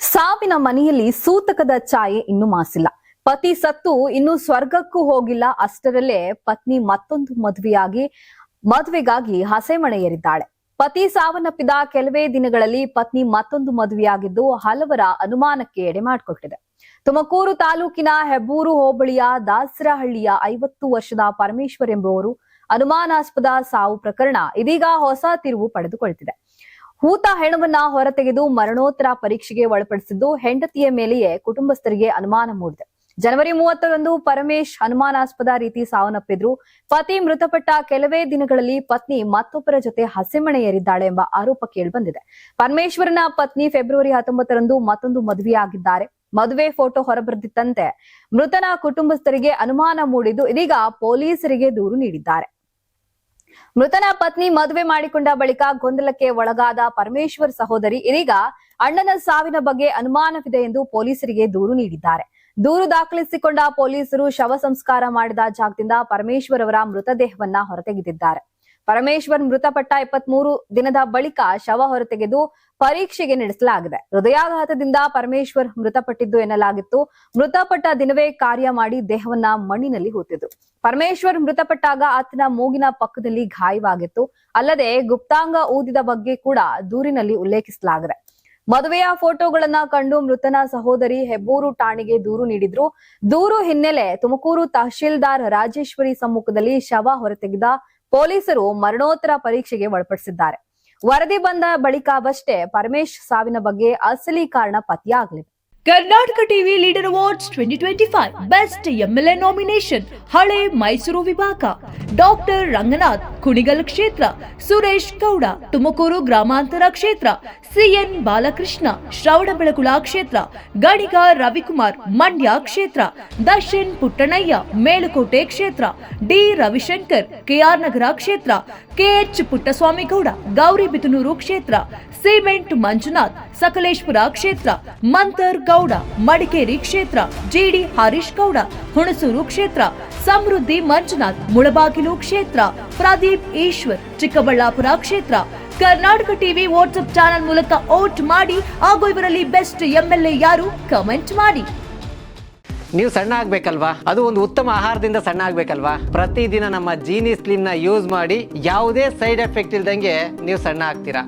ಸಾವಿನ ಮನೆಯಲ್ಲಿ ಸೂತಕದ ಛಾಯೆ ಇನ್ನೂ ಮಾಸಿಲ್ಲ. ಪತಿ ಸತ್ತು ಇನ್ನು ಸ್ವರ್ಗಕ್ಕೂ ಹೋಗಿಲ್ಲ. ಅಷ್ಟರಲ್ಲೇ ಪತ್ನಿ ಮತ್ತೊಂದು ಮದುವೆಗಾಗಿ ಹಸೆಮಣೆ ಏರಿದ್ದಾಳೆ. ಪತಿ ಸಾವನ್ನಪ್ಪಿದ ಕೆಲವೇ ದಿನಗಳಲ್ಲಿ ಪತ್ನಿ ಮತ್ತೊಂದು ಮದುವೆಯಾಗಿದ್ದು ಹಲವರ ಅನುಮಾನಕ್ಕೆ ಎಡೆ ಮಾಡಿಕೊಟ್ಟಿದೆ. ತುಮಕೂರು ತಾಲೂಕಿನ ಹೆಬ್ಬೂರು ಹೋಬಳಿಯ ದಾಸರಹಳ್ಳಿಯ 50 ವರ್ಷದ ಪರಮೇಶ್ವರ್ ಎಂಬುವರು ಅನುಮಾನಾಸ್ಪದ ಸಾವು ಪ್ರಕರಣ ಇದೀಗ ಹೊಸ ತಿರುವು ಪಡೆದುಕೊಳ್ಳುತ್ತಿದೆ. ಹೂತ ಹೆಣವನ್ನ ಹೊರತೆಗೆದು ಮರಣೋತ್ತರ ಪರೀಕ್ಷೆಗೆ ಒಳಪಡಿಸಿದ್ದು ಹೆಂಡತಿಯ ಮೇಲೆಯೇ ಕುಟುಂಬಸ್ಥರಿಗೆ ಅನುಮಾನ ಮೂಡಿದೆ. ಜನವರಿ 30ರಂದು ಪರಮೇಶ್ ಅನುಮಾನಾಸ್ಪದ ರೀತಿ ಸಾವನ್ನಪ್ಪಿದ್ರು. ಪತಿ ಮೃತಪಟ್ಟ ಕೆಲವೇ ದಿನಗಳಲ್ಲಿ ಪತ್ನಿ ಮತ್ತೊಬ್ಬರ ಜೊತೆ ಹಸೆಮಣೆ ಏರಿದ್ದಾಳೆ ಎಂಬ ಆರೋಪ ಕೇಳಿಬಂದಿದೆ. ಪರಮೇಶ್ವರನ ಪತ್ನಿ ಫೆಬ್ರವರಿ 19ರಂದು ಮತ್ತೊಂದು ಮದುವೆಯಾಗಿದ್ದಾರೆ. ಮದುವೆ ಫೋಟೋ ಹೊರಬರ್ದಿತ್ತಂತೆ ಮೃತನ ಕುಟುಂಬಸ್ಥರಿಗೆ ಅನುಮಾನ ಮೂಡಿದ್ದು ಇದೀಗ ಪೊಲೀಸರಿಗೆ ದೂರು ನೀಡಿದ್ದಾರೆ. ಮೃತನ ಪತ್ನಿ ಮದುವೆ ಮಾಡಿಕೊಂಡ ಬಳಿಕ ಗೊಂದಲಕ್ಕೆ ಒಳಗಾದ ಪರಮೇಶ್ವರ್ ಸಹೋದರಿ ಇದೀಗ ಅಣ್ಣನ ಸಾವಿನ ಬಗ್ಗೆ ಅನುಮಾನವಿದೆ ಎಂದು ಪೊಲೀಸರಿಗೆ ದೂರು ನೀಡಿದ್ದಾರೆ. ದೂರು ದಾಖಲಿಸಿಕೊಂಡ ಪೊಲೀಸರು ಶವ ಸಂಸ್ಕಾರ ಮಾಡಿದ ಜಾಗದಿಂದ ಪರಮೇಶ್ವರ್ ಅವರ ಮೃತದೇಹವನ್ನ ಹೊರತೆಗೆದಿದ್ದಾರೆ. ಪರಮೇಶ್ವರ್ ಮೃತಪಟ್ಟ 23 ದಿನದ ಬಳಿಕ ಶವ ಹೊರತೆಗೆದು ಪರೀಕ್ಷೆಗೆ ನಡೆಸಲಾಗಿದೆ. ಹೃದಯಾಘಾತದಿಂದ ಪರಮೇಶ್ವರ್ ಮೃತಪಟ್ಟಿದ್ದು ಎನ್ನಲಾಗಿತ್ತು. ಮೃತಪಟ್ಟ ದಿನವೇ ಕಾರ್ಯ ಮಾಡಿ ದೇಹವನ್ನ ಮಣ್ಣಿನಲ್ಲಿ ಹೂತಿದ್ರು. ಪರಮೇಶ್ವರ್ ಮೃತಪಟ್ಟಾಗ ಆತನ ಮೂಗಿನ ಪಕ್ಕದಲ್ಲಿ ಗಾಯವಾಗಿತ್ತು. ಅಲ್ಲದೆ ಗುಪ್ತಾಂಗ ಊದಿದ ಬಗ್ಗೆ ಕೂಡ ದೂರಿನಲ್ಲಿ ಉಲ್ಲೇಖಿಸಲಾಗಿದೆ. ಮದುವೆಯ ಫೋಟೋಗಳನ್ನ ಕಂಡು ಮೃತನ ಸಹೋದರಿ ಹೆಬ್ಬೂರು ಠಾಣೆಗೆ ದೂರು ನೀಡಿದ್ರು. ದೂರು ಹಿನ್ನೆಲೆ ತುಮಕೂರು ತಹಶೀಲ್ದಾರ್ ರಾಜೇಶ್ವರಿ ಸಮ್ಮುಖದಲ್ಲಿ ಶವ ಹೊರತೆಗೆದ ಪೊಲೀಸರು ಮರಣೋತ್ತರ ಪರೀಕ್ಷೆಗೆ ಒಳಪಡಿಸಿದ್ದಾರೆ. ವರದಿ ಬಂದ ಬಳಿಕವಷ್ಟೇ ಪರಮೇಶ್ ಸಾವಿನ ಬಗ್ಗೆ ಅಸಲಿ ಕಾರಣ ಪತ್ತೆಯಾಗಲಿದೆ. Karnataka TV leader awards 2025 best MLA nomination ಹಳೆ ಮೈಸೂರು ವಿಭಾಗ ಡಾಕ್ಟರ್ ರಂಗನಾಥ್ ಕುಣಿಗಲ್ ಕ್ಷೇತ್ರ, ಸುರೇಶ್ ಗೌಡ ತುಮಕೂರು ಗ್ರಾಮಾಂತರ ಕ್ಷೇತ್ರ, ಸಿಎನ್ ಬಾಲಕೃಷ್ಣ ಶ್ರವಣಬೆಳಗೊಳ ಕ್ಷೇತ್ರ, ಗಣಿಗ ರವಿಕುಮಾರ್ ಮಂಡ್ಯ ಕ್ಷೇತ್ರ, ದರ್ಶನ್ ಪುಟ್ಟಣಯ್ಯ ಮೇಲುಕೋಟೆ ಕ್ಷೇತ್ರ, ಡಿ ರವಿಶಂಕರ್ ಕೆಆರ್ ನಗರ ಕ್ಷೇತ್ರ, ಕೆಎಚ್ ಪುಟ್ಟಸ್ವಾಮಿಗೌಡ ಗೌರಿಬಿದನೂರು ಕ್ಷೇತ್ರ, ಸಿಮೆಂಟ್ ಮಂಜುನಾಥ್ ಸಕಲೇಶ್ಪುರ ಕ್ಷೇತ್ರ, ಮಂತರ್ ಗೌಡ ಮಡಿಕೇರಿ ಕ್ಷೇತ್ರ, ಜಿಡಿ ಹರೀಶ್ ಗೌಡ ಹುಣಸೂರು ಕ್ಷೇತ್ರ, ಸಮೃದ್ಧಿ ಮಂಜುನಾಥ್ ಮುಳಬಾಗಿಲು ಕ್ಷೇತ್ರ, ಪ್ರದೀಪ್ ಈಶ್ವರ್ ಚಿಕ್ಕಬಳ್ಳಾಪುರ ಕ್ಷೇತ್ರ. ಕರ್ನಾಟಕ ಟಿವಿ ವಾಟ್ಸ್ಆಪ್ ಚಾನೆಲ್ ಮೂಲಕ ವೋಟ್ ಮಾಡಿ ಹಾಗೂ ಇವರಲ್ಲಿ ಬೆಸ್ಟ್ ಎಂಎಲ್ಎ ಯಾರು ಕಮೆಂಟ್ ಮಾಡಿ. ನೀವು ಸಣ್ಣ ಆಗ್ಬೇಕಲ್ವಾ? ಅದು ಒಂದು ಉತ್ತಮ ಆಹಾರದಿಂದ ಸಣ್ಣ ಆಗ್ಬೇಕಲ್ವಾ? ಪ್ರತಿದಿನ ನಮ್ಮ ಜೀನಿ ಸ್ಲಿಮ್ ನ ಯೂಸ್ ಮಾಡಿ ಯಾವುದೇ ಸೈಡ್ ಎಫೆಕ್ಟ್ ಇಲ್ದಂಗೆ ನೀವು ಸಣ್ಣ ಆಗ್ತೀರಾ.